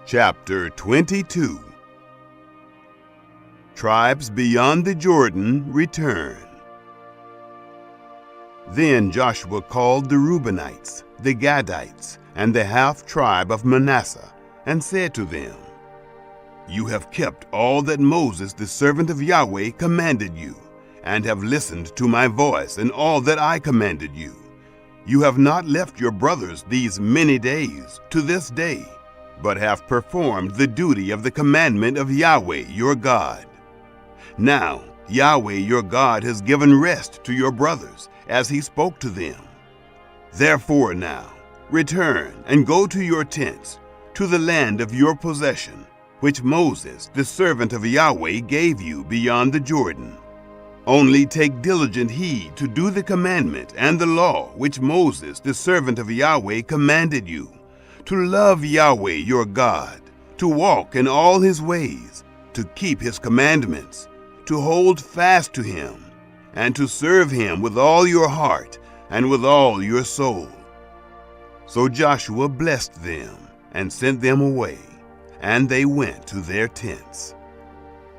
Chapter 22. Tribes beyond the Jordan return. Then Joshua called the Reubenites, the Gadites, and the half-tribe of Manasseh, and said to them, "You have kept all that Moses, the servant of Yahweh, commanded you, and have listened to my voice and all that I commanded you. You have not left your brothers these many days to this day, but have performed the duty of the commandment of Yahweh your God. Now Yahweh your God has given rest to your brothers, as he spoke to them. Therefore now, return and go to your tents, to the land of your possession, which Moses, the servant of Yahweh, gave you beyond the Jordan. Only take diligent heed to do the commandment and the law which Moses, the servant of Yahweh, commanded you, to love Yahweh your God, to walk in all his ways, to keep his commandments, to hold fast to him, and to serve him with all your heart and with all your soul." So Joshua blessed them and sent them away, and they went to their tents.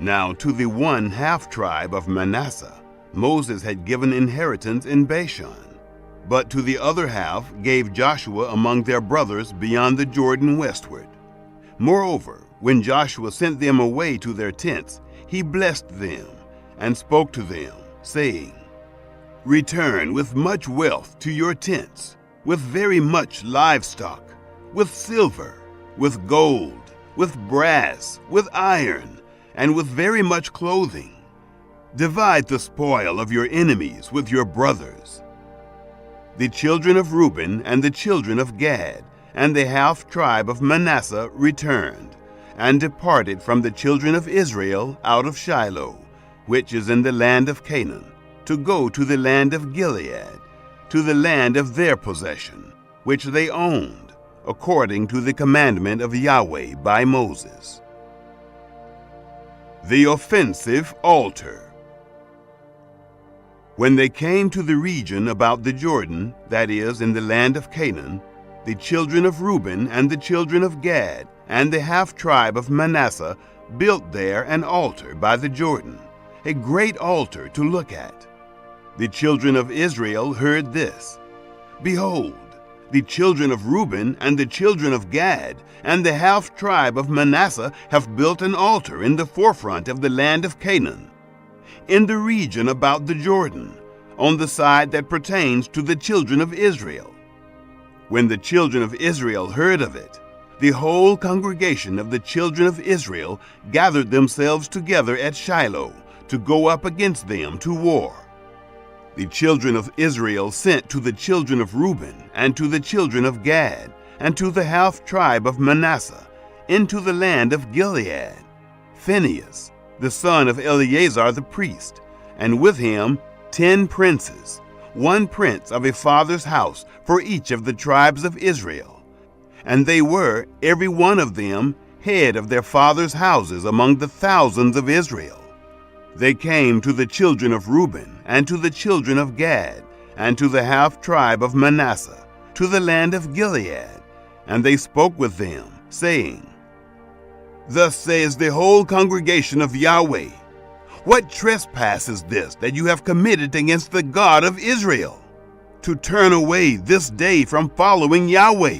Now to the one half-tribe of Manasseh, Moses had given inheritance in Bashan, but to the other half gave Joshua among their brothers beyond the Jordan westward. Moreover, when Joshua sent them away to their tents, he blessed them and spoke to them, saying, "Return with much wealth to your tents, with very much livestock, with silver, with gold, with brass, with iron, and with very much clothing. Divide the spoil of your enemies with your brothers." The children of Reuben and the children of Gad and the half-tribe of Manasseh returned, and departed from the children of Israel out of Shiloh, which is in the land of Canaan, to go to the land of Gilead, to the land of their possession, which they owned, according to the commandment of Yahweh by Moses. The offensive altar. When they came to the region about the Jordan, that is, in the land of Canaan, the children of Reuben and the children of Gad and the half-tribe of Manasseh built there an altar by the Jordan, a great altar to look at. The children of Israel heard this. Behold, the children of Reuben and the children of Gad and the half-tribe of Manasseh have built an altar in the forefront of the land of Canaan, in the region about the Jordan, on the side that pertains to the children of Israel. When the children of Israel heard of it, the whole congregation of the children of Israel gathered themselves together at Shiloh to go up against them to war. The children of Israel sent to the children of Reuben and to the children of Gad and to the half-tribe of Manasseh into the land of Gilead, Phinehas, the son of Eleazar the priest, and with him 10 princes, one prince of a father's house for each of the tribes of Israel. And they were, every one of them, head of their fathers' houses among the thousands of Israel. They came to the children of Reuben and to the children of Gad and to the half-tribe of Manasseh, to the land of Gilead, and they spoke with them, saying, "Thus says the whole congregation of Yahweh, what trespass is this that you have committed against the God of Israel, to turn away this day from following Yahweh,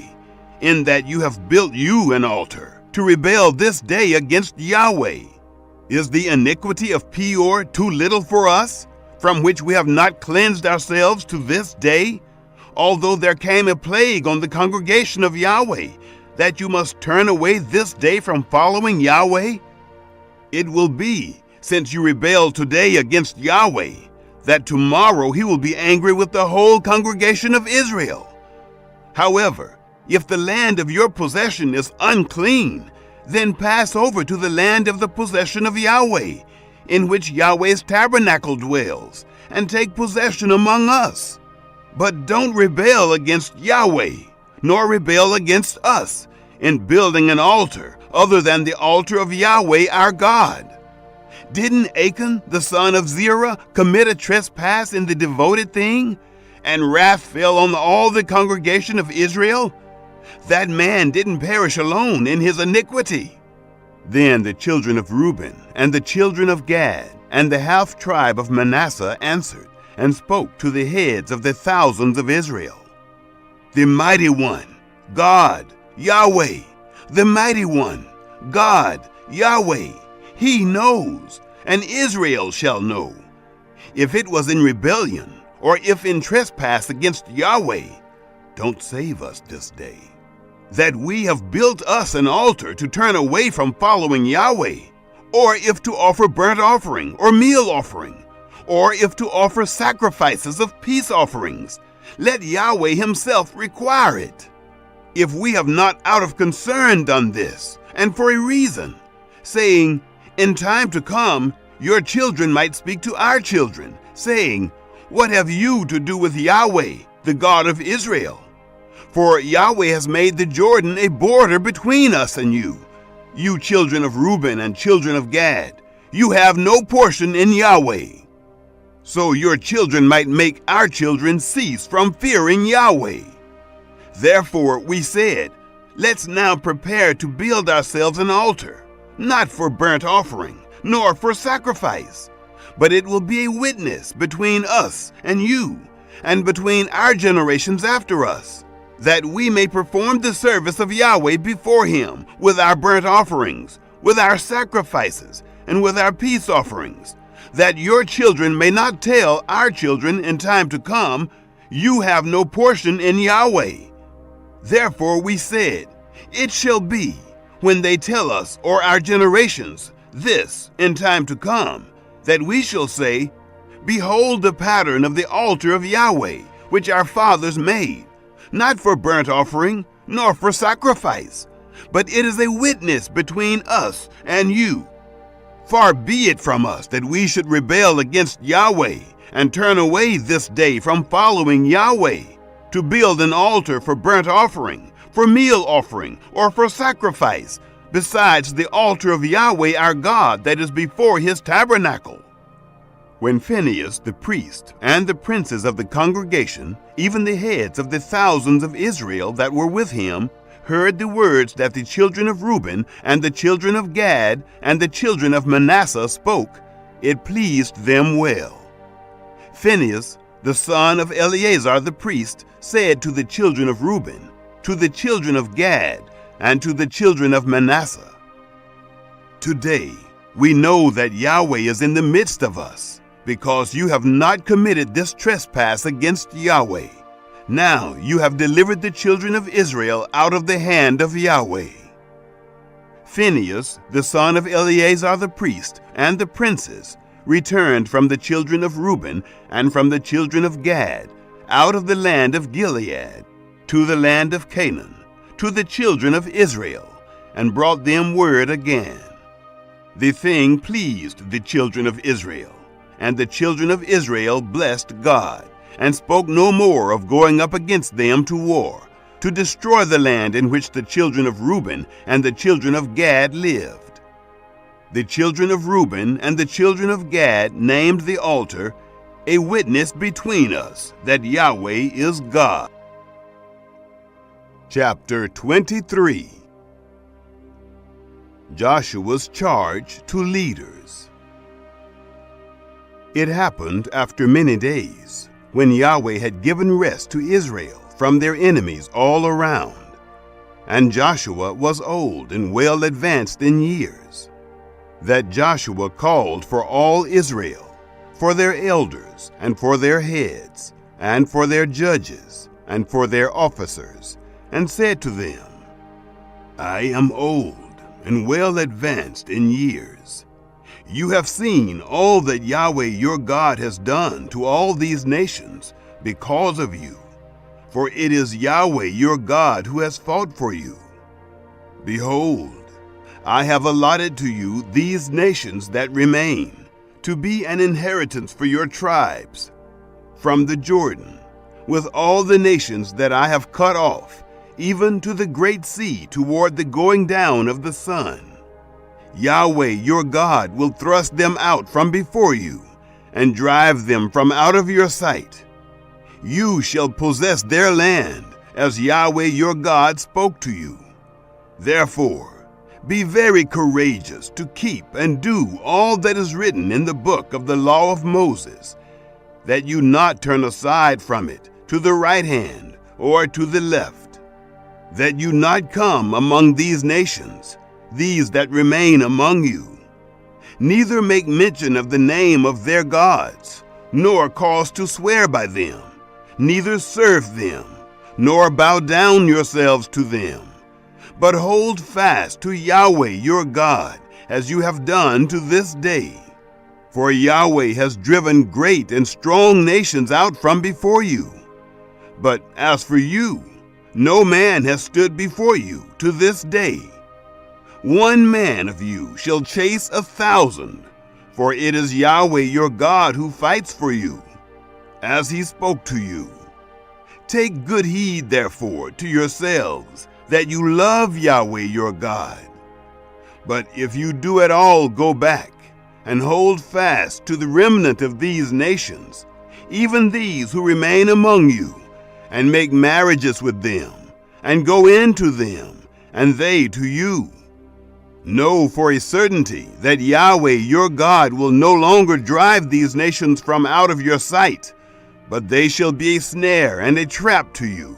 in that you have built you an altar, to rebel this day against Yahweh? Is the iniquity of Peor too little for us, from which we have not cleansed ourselves to this day, although there came a plague on the congregation of Yahweh, that you must turn away this day from following Yahweh? It will be, since you rebel today against Yahweh, that tomorrow he will be angry with the whole congregation of Israel. However, if the land of your possession is unclean, then pass over to the land of the possession of Yahweh, in which Yahweh's tabernacle dwells, and take possession among us. But don't rebel against Yahweh, nor rebel against us, in building an altar other than the altar of Yahweh our God. Didn't Achan, the son of Zerah, commit a trespass in the devoted thing, and wrath fell on all the congregation of Israel? That man didn't perish alone in his iniquity." Then the children of Reuben and the children of Gad and the half-tribe of Manasseh answered and spoke to the heads of the thousands of Israel. "The mighty one, God, Yahweh, the mighty one, God, Yahweh, he knows, and Israel shall know. If it was in rebellion, or if in trespass against Yahweh, don't save us this day, that we have built us an altar to turn away from following Yahweh, or if to offer burnt offering or meal offering, or if to offer sacrifices of peace offerings, let Yahweh himself require it. If we have not out of concern done this, and for a reason, saying, in time to come, your children might speak to our children, saying, what have you to do with Yahweh, the God of Israel? For Yahweh has made the Jordan a border between us and you. You children of Reuben and children of Gad, you have no portion in Yahweh. So your children might make our children cease from fearing Yahweh. Therefore we said, let's now prepare to build ourselves an altar, not for burnt offering, nor for sacrifice, but it will be a witness between us and you, and between our generations after us, that we may perform the service of Yahweh before him with our burnt offerings, with our sacrifices, and with our peace offerings, that your children may not tell our children in time to come, you have no portion in Yahweh. Therefore we said, it shall be, when they tell us or our generations this in time to come, that we shall say, behold the pattern of the altar of Yahweh, which our fathers made, not for burnt offering, nor for sacrifice, but it is a witness between us and you. Far be it from us that we should rebel against Yahweh, and turn away this day from following Yahweh, to build an altar for burnt offering, for meal offering, or for sacrifice, besides the altar of Yahweh our God that is before his tabernacle. When Phinehas the priest and the princes of the congregation, even the heads of the thousands of Israel that were with him, heard the words that the children of Reuben and the children of Gad and the children of Manasseh spoke, it pleased them well. Phinehas, the son of Eleazar the priest, said to the children of Reuben, to the children of Gad, and to the children of Manasseh, today we know that Yahweh is in the midst of us, because you have not committed this trespass against Yahweh. Now you have delivered the children of Israel out of the hand of Yahweh. Phinehas, the son of Eleazar the priest, and the princes returned from the children of Reuben and from the children of Gad, out of the land of Gilead, to the land of Canaan, to the children of Israel, and brought them word again. The thing pleased the children of Israel, and the children of Israel blessed God, and spoke no more of going up against them to war, to destroy the land in which the children of Reuben and the children of Gad lived. The children of Reuben and the children of Gad named the altar, a witness between us that Yahweh is God. Chapter 23. Joshua's charge to leaders. It happened after many days, when Yahweh had given rest to Israel from their enemies all around, and Joshua was old and well advanced in years, that Joshua called for all Israel, for their elders, and for their heads, and for their judges, and for their officers, and said to them, I am old and well advanced in years. You have seen all that Yahweh your God has done to all these nations because of you, for it is Yahweh your God who has fought for you. Behold, I have allotted to you these nations that remain, to be an inheritance for your tribes, from the Jordan, with all the nations that I have cut off, even to the great sea toward the going down of the sun. Yahweh your God will thrust them out from before you, and drive them from out of your sight. You shall possess their land, as Yahweh your God spoke to you. Therefore, be very courageous to keep and do all that is written in the book of the law of Moses, that you not turn aside from it to the right hand or to the left, that you not come among these nations, these that remain among you, neither make mention of the name of their gods, nor cause to swear by them, neither serve them, nor bow down yourselves to them, but hold fast to Yahweh your God, as you have done to this day. For Yahweh has driven great and strong nations out from before you. But as for you, no man has stood before you to this day. 1 man of you shall chase 1,000, for it is Yahweh your God who fights for you, as he spoke to you. Take good heed, therefore, to yourselves, that you love Yahweh your God. But if you do at all go back, and hold fast to the remnant of these nations, even these who remain among you, and make marriages with them, and go into them, and they to you, know for a certainty that Yahweh your God will no longer drive these nations from out of your sight, but they shall be a snare and a trap to you,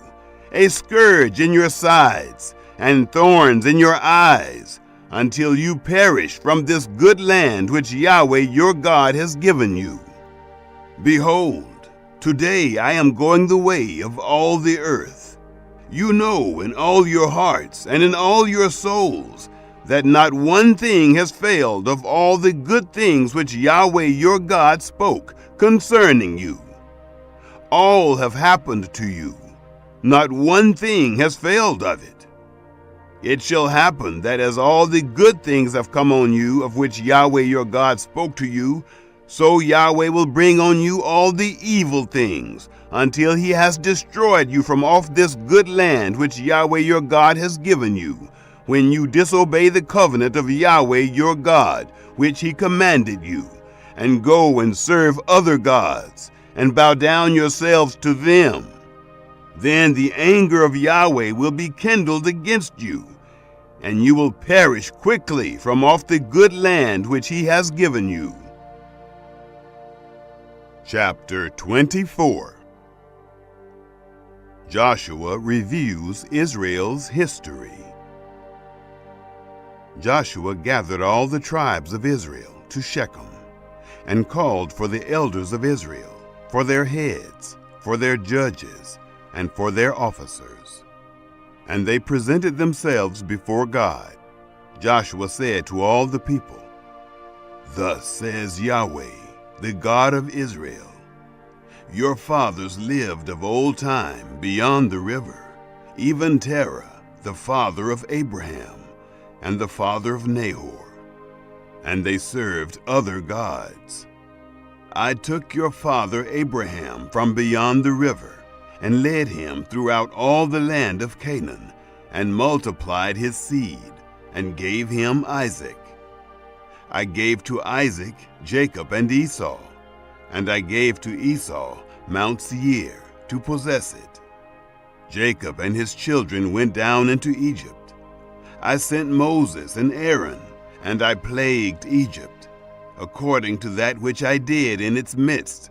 a scourge in your sides, and thorns in your eyes, until you perish from this good land which Yahweh your God has given you. Behold, today I am going the way of all the earth. You know in all your hearts and in all your souls that not one thing has failed of all the good things which Yahweh your God spoke concerning you. All have happened to you. Not one thing has failed of it. It shall happen that as all the good things have come on you of which Yahweh your God spoke to you, so Yahweh will bring on you all the evil things, until he has destroyed you from off this good land which Yahweh your God has given you, when you disobey the covenant of Yahweh your God, which he commanded you, and go and serve other gods, and bow down yourselves to them. Then the anger of Yahweh will be kindled against you, and you will perish quickly from off the good land which he has given you. Chapter 24. Joshua reviews Israel's history. Joshua gathered all the tribes of Israel to Shechem, and called for the elders of Israel, for their heads, for their judges, and for their officers. And they presented themselves before God. Joshua said to all the people, Thus says Yahweh, the God of Israel, Your fathers lived of old time beyond the river, even Terah, the father of Abraham, and the father of Nahor, and they served other gods. I took your father Abraham from beyond the river, and led him throughout all the land of Canaan, and multiplied his seed, and gave him Isaac. I gave to Isaac Jacob and Esau, and I gave to Esau Mount Seir to possess it. Jacob and his children went down into Egypt. I sent Moses and Aaron, and I plagued Egypt, according to that which I did in its midst,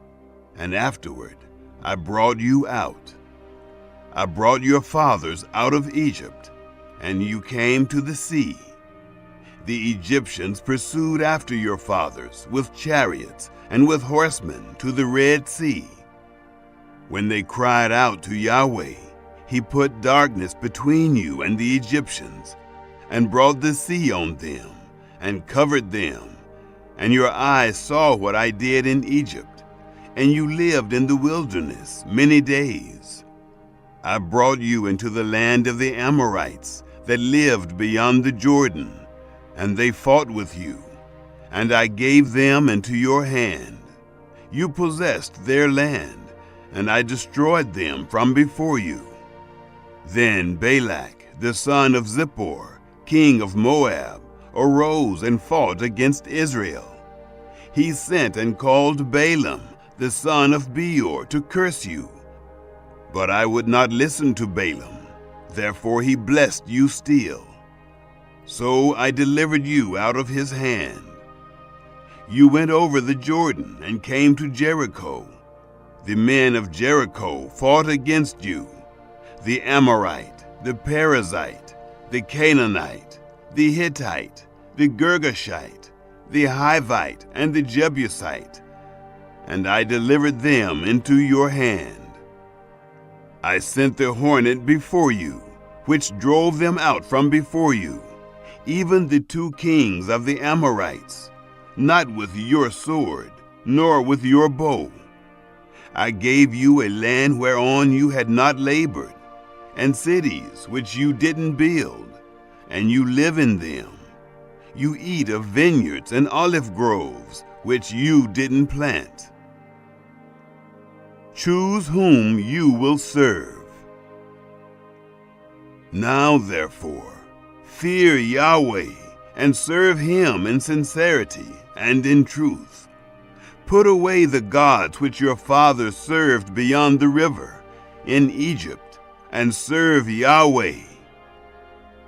and afterward I brought you out. I brought your fathers out of Egypt, and you came to the sea. The Egyptians pursued after your fathers with chariots and with horsemen to the Red Sea. When they cried out to Yahweh, he put darkness between you and the Egyptians, and brought the sea on them, and covered them. And your eyes saw what I did in Egypt, and you lived in the wilderness many days. I brought you into the land of the Amorites that lived beyond the Jordan, and they fought with you, and I gave them into your hand. You possessed their land, and I destroyed them from before you. Then Balak, the son of Zippor, king of Moab, arose and fought against Israel. He sent and called Balaam, the son of Beor, to curse you. But I would not listen to Balaam, therefore he blessed you still. So I delivered you out of his hand. You went over the Jordan and came to Jericho. The men of Jericho fought against you, the Amorite, the Perizzite, the Canaanite, the Hittite, the Girgashite, the Hivite, and the Jebusite, and I delivered them into your hand. I sent the hornet before you, which drove them out from before you, even the 2 kings of the Amorites, not with your sword, nor with your bow. I gave you a land whereon you had not labored, and cities which you didn't build, and you live in them. You eat of vineyards and olive groves, which you didn't plant. Choose whom you will serve. Now therefore, fear Yahweh, and serve him in sincerity and in truth. Put away the gods which your fathers served beyond the river, in Egypt, and serve Yahweh.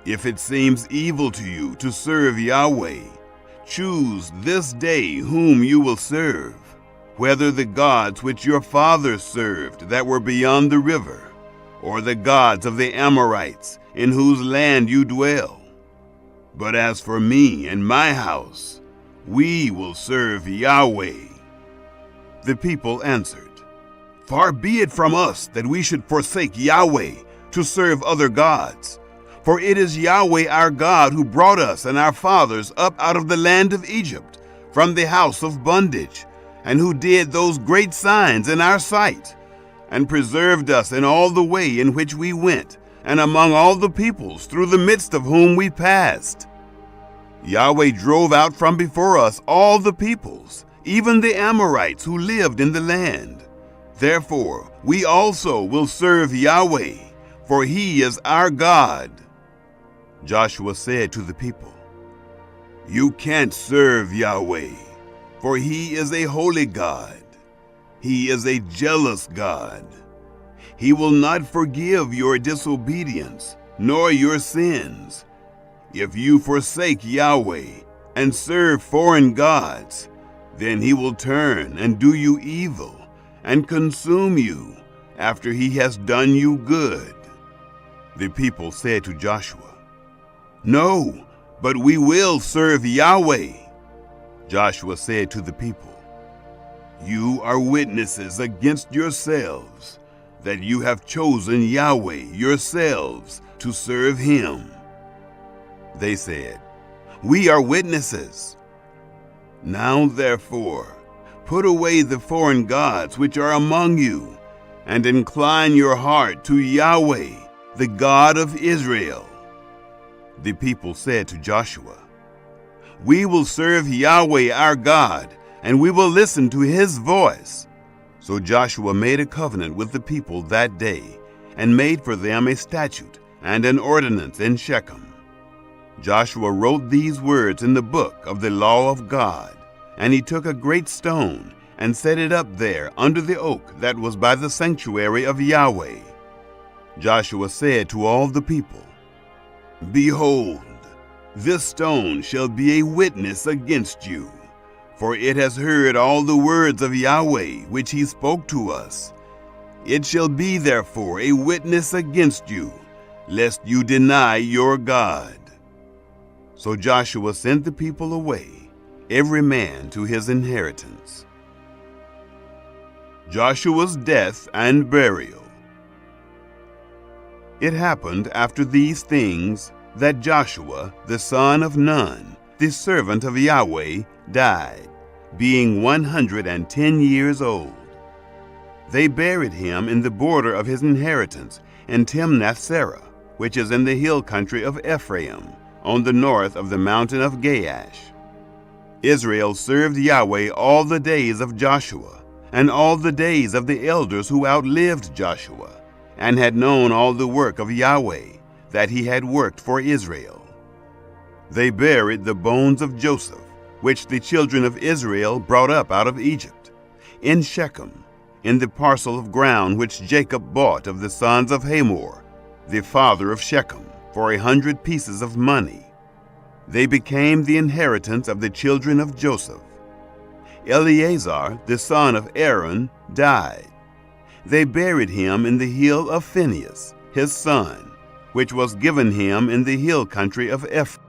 If it seems evil to you to serve Yahweh, choose this day whom you will serve, whether the gods which your fathers served that were beyond the river, or the gods of the Amorites in whose land you dwell. But as for me and my house, we will serve Yahweh. The people answered, Far be it from us that we should forsake Yahweh to serve other gods. For it is Yahweh our God who brought us and our fathers up out of the land of Egypt, from the house of bondage, and who did those great signs in our sight, and preserved us in all the way in which we went, and among all the peoples through the midst of whom we passed. Yahweh drove out from before us all the peoples, even the Amorites who lived in the land. Therefore we also will serve Yahweh, for he is our God. Joshua said to the people, You can't serve Yahweh, for he is a holy God. He is a jealous God. He will not forgive your disobedience, nor your sins. If you forsake Yahweh and serve foreign gods, then he will turn and do you evil and consume you after he has done you good. The people said to Joshua, No, but we will serve Yahweh. Joshua said to the people, You are witnesses against yourselves that you have chosen Yahweh yourselves to serve him. They said, We are witnesses. Now therefore, put away the foreign gods which are among you, and incline your heart to Yahweh, the God of Israel. The people said to Joshua, We will serve Yahweh our God, and we will listen to his voice. So Joshua made a covenant with the people that day, and made for them a statute and an ordinance in Shechem. Joshua wrote these words in the book of the law of God, and he took a great stone and set it up there under the oak that was by the sanctuary of Yahweh. Joshua said to all the people, Behold, this stone shall be a witness against you, for it has heard all the words of Yahweh which he spoke to us. It shall be therefore a witness against you, lest you deny your God. So Joshua sent the people away, every man to his inheritance. Joshua's death and burial. It happened after these things that Joshua, the son of Nun, the servant of Yahweh, died, being 110 years old. They buried him in the border of his inheritance in Timnath-serah, which is in the hill country of Ephraim, on the north of the mountain of Gaash. Israel served Yahweh all the days of Joshua, and all the days of the elders who outlived Joshua, and had known all the work of Yahweh that he had worked for Israel. They buried the bones of Joseph, which the children of Israel brought up out of Egypt, in Shechem, in the parcel of ground which Jacob bought of the sons of Hamor, the father of Shechem, for 100 pieces of money. They became the inheritance of the children of Joseph. Eleazar, the son of Aaron, died. They buried him in the hill of Phinehas, his son, which was given him in the hill country of Ephraim.